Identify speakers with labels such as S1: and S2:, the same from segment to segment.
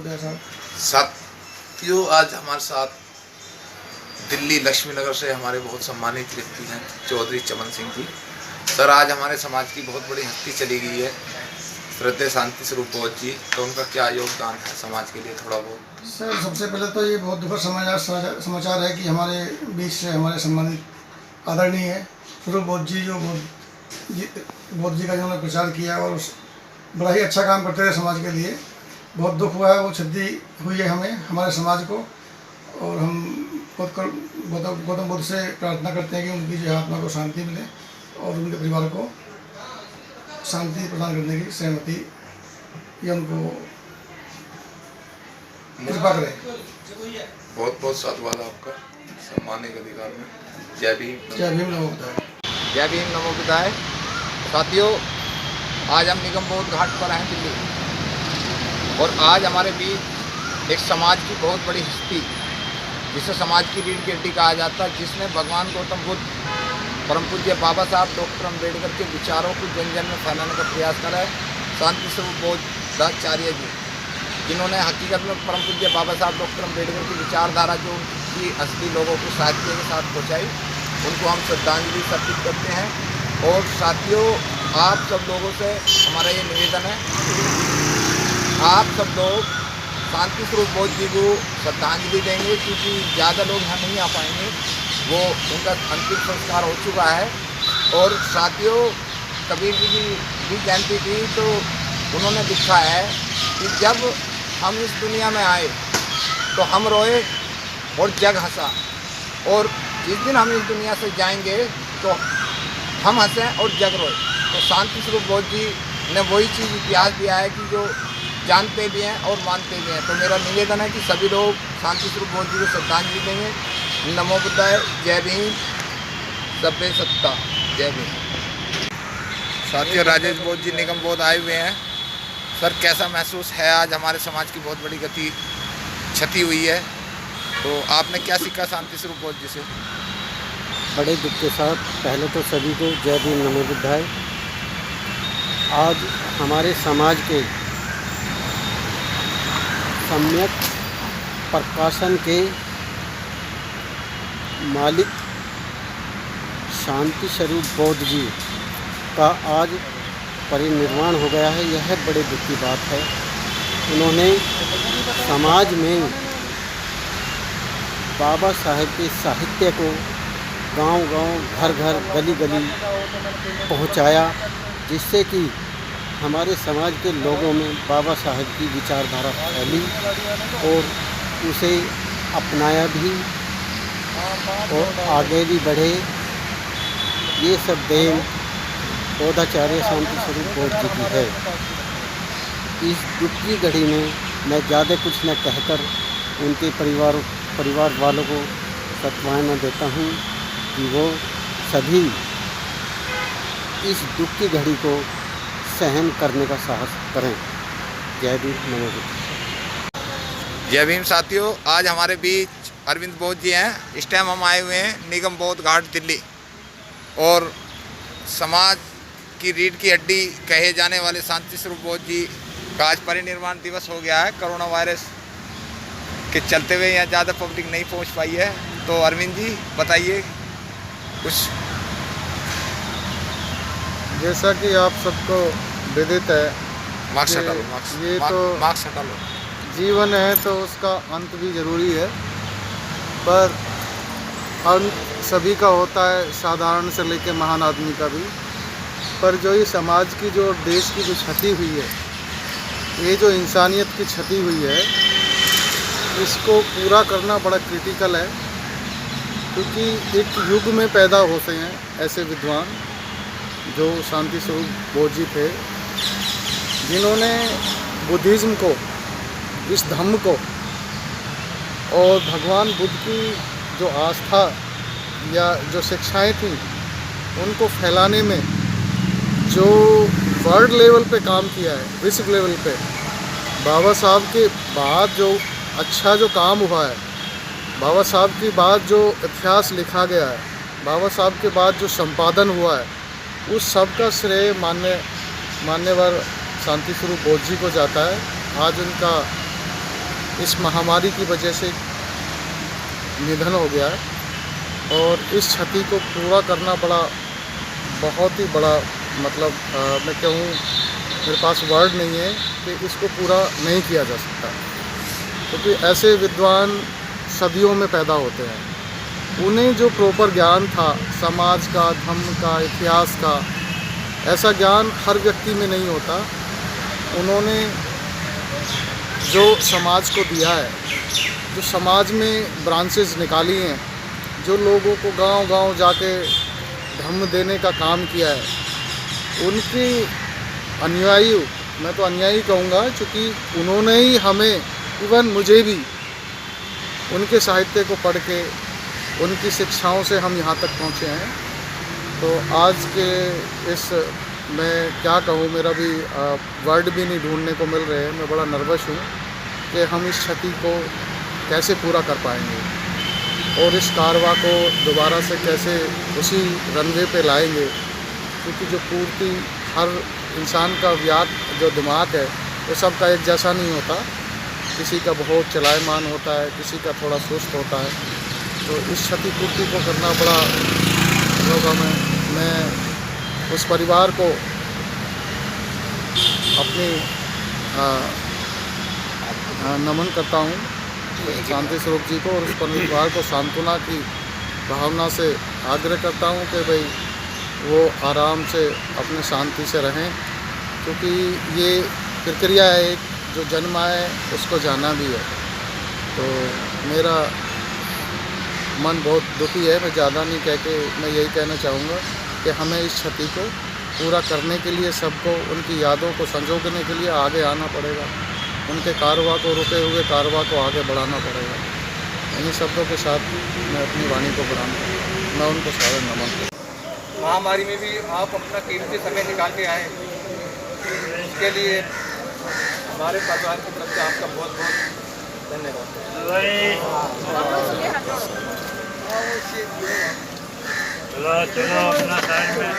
S1: नमोबुद्धाय साहब।
S2: साथियों, आज हमारे साथ दिल्ली लक्ष्मी नगर से हमारे बहुत सम्मानित व्यक्ति हैं चौधरी चमन सिंह जी। सर, आज हमारे समाज की बहुत बड़ी हस्ती चली गई है श्रद्धेय शांति स्वरूप बोध जी, तो उनका क्या योगदान है समाज के लिए, थोड़ा बहुत।
S1: सर, सबसे पहले तो ये बहुत दुखद समाचार है कि हमारे बीच से हमारे सम्मानित आदरणीय स्वरूप बोध जी जो बोध जी का जिन्होंने प्रचार किया और बड़ा ही अच्छा काम करते थे समाज के लिए, बहुत दुख हुआ है। वो क्षति हुई है हमारे समाज को, और हम गौतम बुद्ध से प्रार्थना करते हैं कि उनकी जो आत्मा को शांति मिले और उनके परिवार को शांति प्रदान करने की सहमति या उनको कृपा करें।
S2: बहुत बहुत साधुवाद आपका सम्मान के अधिकार में। जय भीम।
S1: जय भीम, नमो बुद्धाय।
S2: जय भीम, नमो बुद्धाय। साथियों, आज हम निगम बोध घाट पर हैं दिल्ली, और आज हमारे बीच एक समाज की बहुत बड़ी हस्ती, जिसे समाज की रीढ़ की हड्डी कहा जाता है, जिसने भगवान गौतम बुद्ध, परम पूज्य बाबा साहब डॉक्टर अम्बेडकर के विचारों को जन जन में फैलाने का प्रयास करा है, शांति स्वरूप बोधाचार्य जी, जिन्होंने हकीकत में परम पूज्य बाबा साहब डॉक्टर अम्बेडकर की विचारधारा जो उनकी असली लोगों को साहित्य के साथ पहुँचाई, उनको हम श्रद्धांजलि अर्पित करते हैं। और साथियों, आप सब लोगों से हमारा ये निवेदन है, आप सब लोग शांति स्वरूप बोध जी को श्रद्धांजलि देंगे, क्योंकि ज़्यादा लोग यहाँ नहीं आ पाएंगे, वो उनका अंतिम संस्कार हो चुका है। और साथियों, कबीर जी की भी जयंती थी, तो उन्होंने लिखा है कि जब हम इस दुनिया में आए तो हम रोए और जग हंसा, और जिस दिन हम इस दुनिया से जाएंगे तो हम हंसें और जग रोए। तो शांति स्वरूप बोध जी ने वही चीज़ इतिहास दिया है कि जो जानते भी हैं और मानते भी हैं। तो मेरा निवेदन है कि सभी लोग शांति स्वरूप बोध जी को श्रद्धांजलि देंगे। नमो बुद्धाय। जय भीम। सभ्य सत्ता। जय भीम। साथियों, राजेश बोध जी निगम बोध आए हुए हैं। सर, कैसा महसूस है? आज हमारे समाज की बहुत बड़ी क्षति हुई है, तो आपने क्या सीखा शांति स्वरूप बोध जी से?
S3: बड़े दुख के साथ पहले तो सभी को जय भीम, नमो बुद्धाय। आज हमारे समाज के सम्यक प्रकाशन के मालिक शांति स्वरूप बोध जी का आज परिनिर्वाण हो गया है। यह बड़े दुख की बात है। उन्होंने समाज में बाबा साहेब के साहित्य को गांव-गांव, घर-घर, गली-गली पहुंचाया, जिससे कि हमारे समाज के लोगों में बाबा साहेब की विचारधारा फैली और उसे अपनाया भी और आगे भी बढ़े। ये सब देन बोधाचार्य शांति स्वरूप बोध जी की है। इस दुख की घड़ी में मैं ज़्यादा कुछ न कहकर उनके परिवार वालों को सांत्वना देता हूँ कि वो सभी इस दुख की घड़ी को सहन करने का साहस करें। जय भीम, नमो बुद्धाय।
S2: जय भीम। साथियों, आज हमारे बीच अरविंद बोध जी हैं। इस टाइम हम आए हुए हैं निगम बोध घाट दिल्ली, और समाज की रीढ़ की हड्डी कहे जाने वाले शांति स्वरूप बोध जी का आज परिनिर्वाण दिवस हो गया है। कोरोना वायरस के चलते हुए यहाँ ज़्यादा पब्लिक नहीं पहुँच पाई है, तो अरविंद जी बताइए कुछ।
S4: जैसा कि आप सबको विदित है,
S2: मार्क्स हटा लो,
S4: ये तो
S2: मार्क्स हटा लो।
S4: जीवन है तो उसका अंत भी ज़रूरी है, पर अंत सभी का होता है, साधारण से लेकर महान आदमी का भी। पर जो ये समाज की, जो देश की जो क्षति हुई है, ये जो इंसानियत की क्षति हुई है, इसको पूरा करना बड़ा क्रिटिकल है, क्योंकि एक युग में पैदा होते हैं ऐसे विद्वान जो शांति स्वरूप बोध जी थे, जिन्होंने बुद्धिज़्म को, इस धम्म को और भगवान बुद्ध की जो आस्था या जो शिक्षाएं थीं, उनको फैलाने में जो वर्ल्ड लेवल पे काम किया है, विश्व लेवल पे। बाबा साहब के बाद जो अच्छा जो काम हुआ है, बाबा साहब के बाद जो इतिहास लिखा गया है, बाबा साहब के बाद जो संपादन हुआ है, उस सब का श्रेय मान्यवर शांति स्वरूप बोध जी को जाता है। आज उनका इस महामारी की वजह से निधन हो गया है और इस क्षति को पूरा करना बहुत ही बड़ा मतलब मैं कहूँ मेरे पास वर्ड नहीं है कि इसको पूरा नहीं किया जा सकता, क्योंकि ऐसे विद्वान सदियों में पैदा होते हैं। उन्हें जो प्रॉपर ज्ञान था समाज का, धर्म का, इतिहास का, ऐसा ज्ञान हर व्यक्ति में नहीं होता। उन्होंने जो समाज को दिया है, जो समाज में ब्रांचेस निकाली हैं, जो लोगों को गांव-गांव जाके धम्म देने का काम किया है, उनके अनुयायी, मैं तो अनुयायी कहूँगा, क्योंकि उन्होंने ही हमें, इवन मुझे भी, उनके साहित्य को पढ़ के उनकी शिक्षाओं से हम यहाँ तक पहुँचे हैं। तो आज के इस मैं क्या कहूँ, मेरा भी वर्ड भी नहीं ढूंढने को मिल रहे हैं। मैं बड़ा नर्वस हूँ कि हम इस क्षति को कैसे पूरा कर पाएंगे और इस कारवां को दोबारा से कैसे उसी रनवे पे लाएंगे, क्योंकि जो पूर्ति हर इंसान का जो दिमाग है वो सबका एक जैसा नहीं होता। किसी का बहुत चलायमान होता है, किसी का थोड़ा सुस्त होता है। तो इस क्षतिपूर्ति को करना बड़ा होगा। मैं उस परिवार को अपनी नमन करता हूँ, शांति स्वरूप जी को, और उस परिवार को सांत्वना की भावना से आग्रह करता हूँ कि भाई वो आराम से अपने शांति से रहें, क्योंकि ये प्रक्रिया है एक, जो जन्म आए उसको जाना भी है। तो मेरा मन बहुत दुखी है। मैं ज़्यादा नहीं कह के मैं यही कहना चाहूँगा कि हमें इस क्षति को पूरा करने के लिए सबको उनकी यादों को संजोने के लिए आगे आना पड़ेगा, उनके कारवां को, रुके हुए कारवां को आगे बढ़ाना पड़ेगा। इन्हीं शब्दों के साथ मैं अपनी वाणी को बढ़ाऊँ, मैं उनको सारे नमन करता हूँ।
S5: महामारी में भी आप अपना कीमती समय निकाल के आए, इसके लिए हमारे परिवार की तरफ से आपका बहुत बहुत धन्यवाद।
S6: चलो अपना साइड में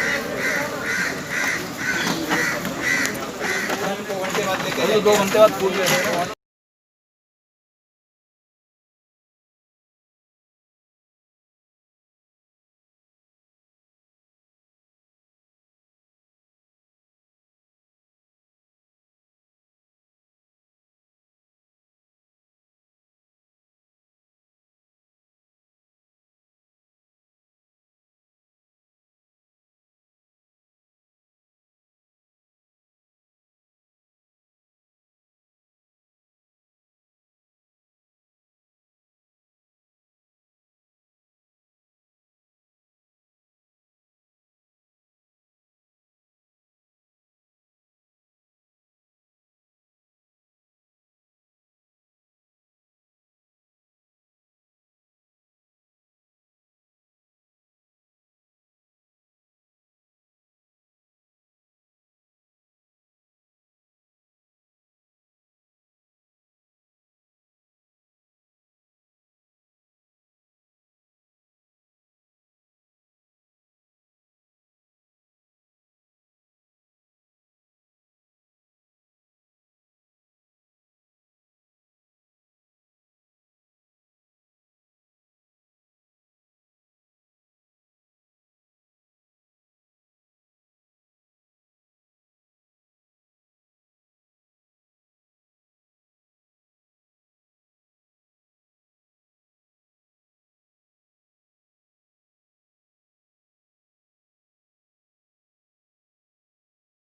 S5: 2 घंटे बाद फूल ले रहे हैं।